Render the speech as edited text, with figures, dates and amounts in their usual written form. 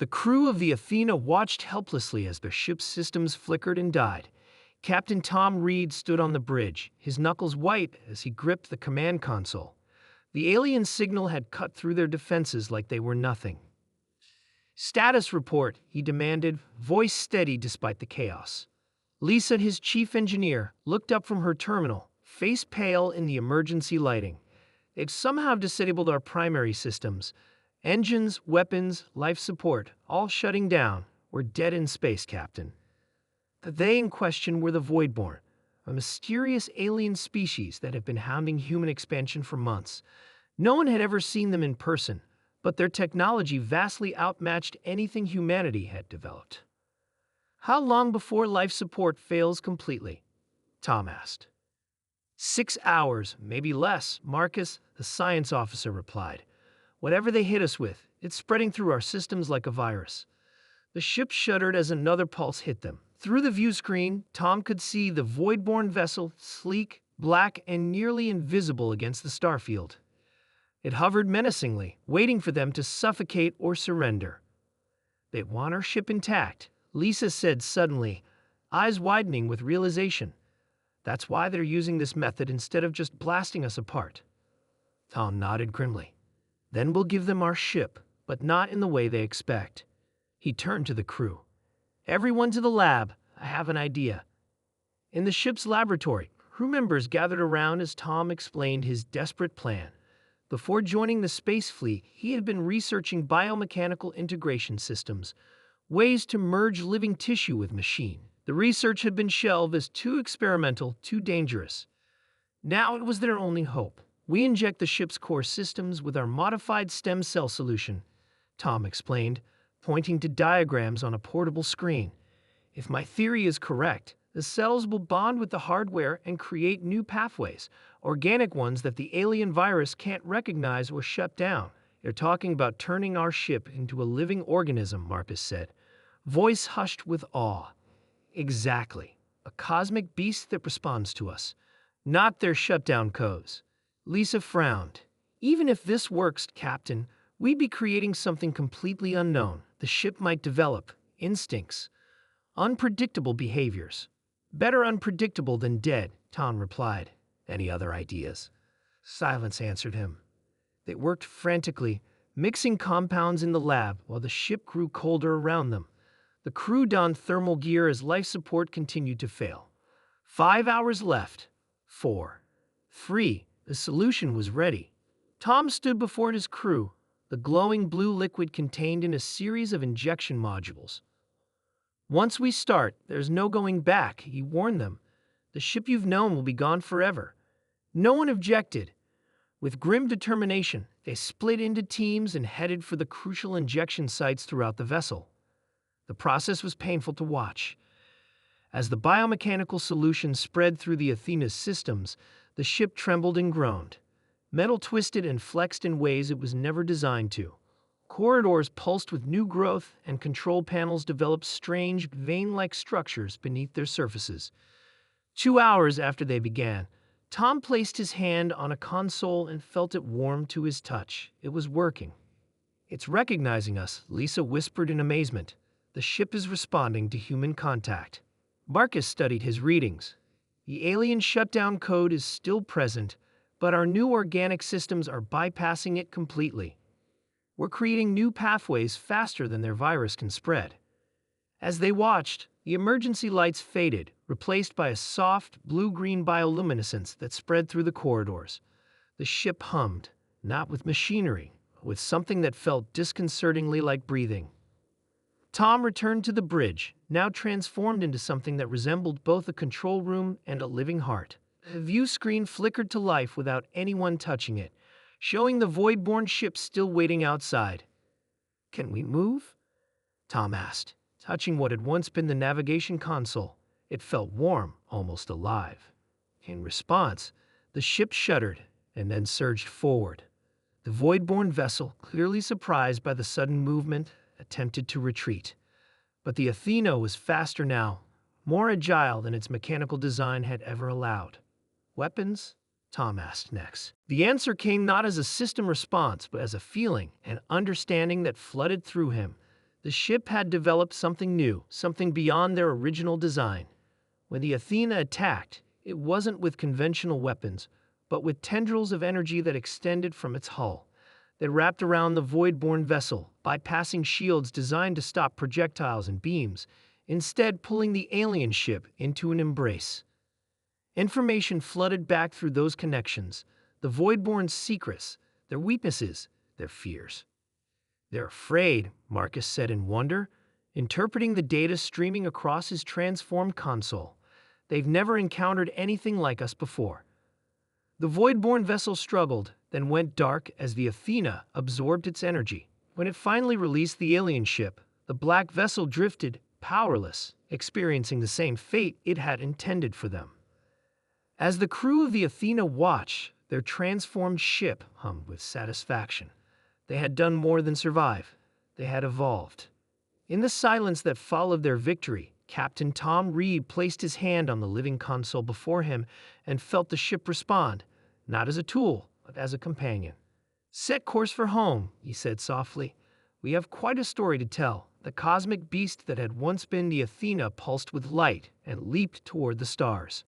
The crew of the Athena watched helplessly as their ship's systems flickered and died. Captain Tom Reed stood on the bridge, his knuckles white as he gripped the command console. The alien signal had cut through their defenses like they were nothing. "Status report," he demanded, voice steady despite the chaos. Lisa, his chief engineer, looked up from her terminal, face pale in the emergency lighting. "They've somehow disabled our primary systems. Engines, weapons, life support, all shutting down. We're dead in space, Captain." The they in question were the Voidborn, a mysterious alien species that had been hounding human expansion for months. No one had ever seen them in person, but their technology vastly outmatched anything humanity had developed. "How long before life support fails completely?" Tom asked. 6 hours, maybe less, Marcus, the science officer, replied. "Whatever they hit us with, it's spreading through our systems like a virus." The ship shuddered as another pulse hit them. Through the view screen, Tom could see the Voidborn vessel, sleek, black, and nearly invisible against the starfield. It hovered menacingly, waiting for them to suffocate or surrender. "They want our ship intact," Lisa said suddenly, eyes widening with realization. "That's why they're using this method instead of just blasting us apart." Tom nodded grimly. "Then we'll give them our ship, but not in the way they expect." He turned to the crew. "Everyone to the lab. I have an idea." In the ship's laboratory, crew members gathered around as Tom explained his desperate plan. Before joining the space fleet, he had been researching biomechanical integration systems, ways to merge living tissue with machine. The research had been shelved as too experimental, too dangerous. Now it was their only hope. "We inject the ship's core systems with our modified stem cell solution," Tom explained, pointing to diagrams on a portable screen. "If my theory is correct, the cells will bond with the hardware and create new pathways, organic ones that the alien virus can't recognize or shut down." "They're talking about turning our ship into a living organism," Marcus said, voice hushed with awe. "Exactly. A cosmic beast that responds to us, not their shutdown codes." Lisa frowned. "Even if this works, Captain, we'd be creating something completely unknown. The ship might develop instincts, unpredictable behaviors." "Better unpredictable than dead," Tom replied. "Any other ideas?" Silence answered him. They worked frantically, mixing compounds in the lab while the ship grew colder around them. The crew donned thermal gear as life support continued to fail. 5 hours left. 4. 3. The solution was ready. Tom stood before his crew, the glowing blue liquid contained in a series of injection modules. "Once we start, there's no going back," he warned them. "The ship you've known will be gone forever." No one objected. With grim determination, they split into teams and headed for the crucial injection sites throughout the vessel. The process was painful to watch. As the biomechanical solution spread through the Athena's systems, the ship trembled and groaned. Metal twisted and flexed in ways it was never designed to. Corridors pulsed with new growth, and control panels developed strange, vein-like structures beneath their surfaces. 2 hours after they began, Tom placed his hand on a console and felt it warm to his touch. It was working. "It's recognizing us," Lisa whispered in amazement. "The ship is responding to human contact." Marcus studied his readings. "The alien shutdown code is still present, but our new organic systems are bypassing it completely. We're creating new pathways faster than their virus can spread." As they watched, the emergency lights faded, replaced by a soft, blue-green bioluminescence that spread through the corridors. The ship hummed, not with machinery, but with something that felt disconcertingly like breathing. Tom returned to the bridge, now transformed into something that resembled both a control room and a living heart. The view screen flickered to life without anyone touching it, showing the Voidborn ship still waiting outside. "Can we move?" Tom asked, touching what had once been the navigation console. It felt warm, almost alive. In response, the ship shuddered and then surged forward. The Voidborn vessel, clearly surprised by the sudden movement, attempted to retreat. But the Athena was faster now, more agile than its mechanical design had ever allowed. "Weapons?" Tom asked next. The answer came not as a system response, but as a feeling, an understanding that flooded through him. The ship had developed something new, something beyond their original design. When the Athena attacked, it wasn't with conventional weapons, but with tendrils of energy that extended from its hull. They wrapped around the void-borne vessel, bypassing shields designed to stop projectiles and beams, instead pulling the alien ship into an embrace. Information flooded back through those connections, the void-borne's secrets, their weaknesses, their fears. "They're afraid," Marcus said in wonder, interpreting the data streaming across his transformed console. "They've never encountered anything like us before." The void-borne vessel struggled, then went dark as the Athena absorbed its energy. When it finally released the alien ship, the black vessel drifted, powerless, experiencing the same fate it had intended for them. As the crew of the Athena watched, their transformed ship hummed with satisfaction. They had done more than survive. They had evolved. In the silence that followed their victory, Captain Tom Reed placed his hand on the living console before him and felt the ship respond, not as a tool, but as a companion. "Set course for home," he said softly. "We have quite a story to tell." The cosmic beast that had once been the Athena pulsed with light and leaped toward the stars.